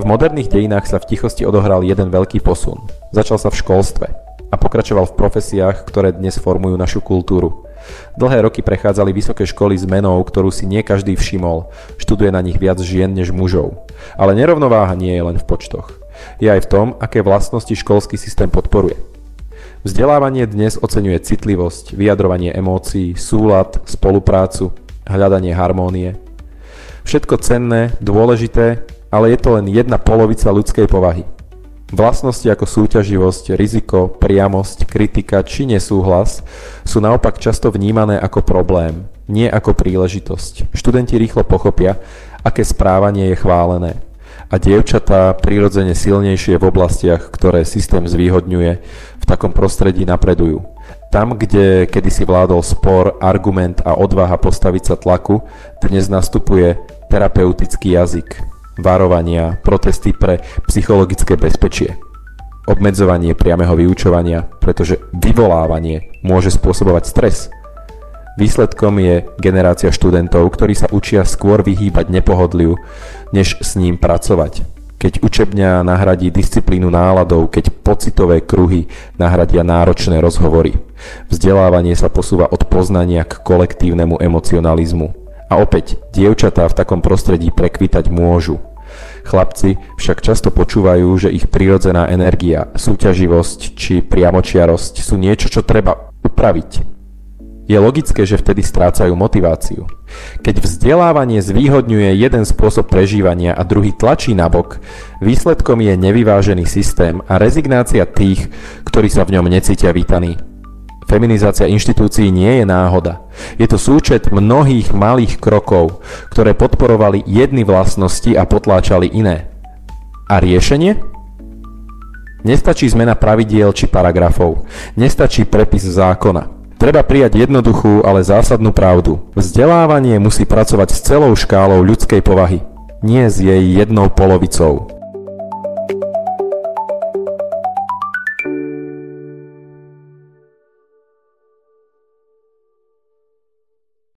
moderných dejinách sa v tichosti odohral jeden veľký posun. Začal sa v školstve a pokračoval v profesiách, ktoré dnes formujú našu kultúru. Dlhé roky prechádzali vysoké školy zmenou, ktorú si nie každý všimol. Študuje na nich viac žien než mužov. Ale nerovnováha nie je len v počtoch. Je aj v tom, aké vlastnosti školský systém podporuje. Vzdelávanie dnes oceňuje citlivosť, vyjadrovanie emócií, súlad, spoluprácu, hľadanie harmónie. Všetko cenné, dôležité, ale je to len jedna polovica ľudskej povahy. Vlastnosti ako súťaživosť, riziko, priamosť, kritika či nesúhlas sú naopak často vnímané ako problém, nie ako príležitosť. Študenti rýchlo pochopia, aké správanie je chválené. A dievčatá prirodzene silnejšie v oblastiach, ktoré systém zvýhodňuje, v takom prostredí napredujú. Tam, kde kedysi vládol spor, argument a odvaha postaviť sa tlaku, dnes nastupuje terapeutický jazyk, varovania, protesty pre psychologické bezpečie, obmedzovanie priameho vyučovania, pretože vyvolávanie môže spôsobovať stres. Výsledkom je generácia študentov, ktorí sa učia skôr vyhýbať nepohodliu, než s ním pracovať. Keď učebňa nahradí disciplínu náladov, keď pocitové kruhy nahradia náročné rozhovory. Vzdelávanie sa posúva od poznania k kolektívnemu emocionalizmu. A opäť, dievčatá v takom prostredí prekvitať môžu. Chlapci však často počúvajú, že ich prirodzená energia, súťaživosť či priamočiarosť sú niečo, čo treba upraviť. Je logické, že vtedy strácajú motiváciu. Keď vzdelávanie zvýhodňuje jeden spôsob prežívania a druhý tlačí nabok, výsledkom je nevyvážený systém a rezignácia tých, ktorí sa v ňom necítia vítaní. Feminizácia inštitúcií nie je náhoda. Je to súčet mnohých malých krokov, ktoré podporovali jedny vlastnosti a potláčali iné. A riešenie? Nestačí zmena pravidiel či paragrafov. Nestačí prepis zákona. Treba prijať jednoduchú, ale zásadnú pravdu. Vzdelávanie musí pracovať s celou škálou ľudskej povahy, nie s jej jednou polovicou.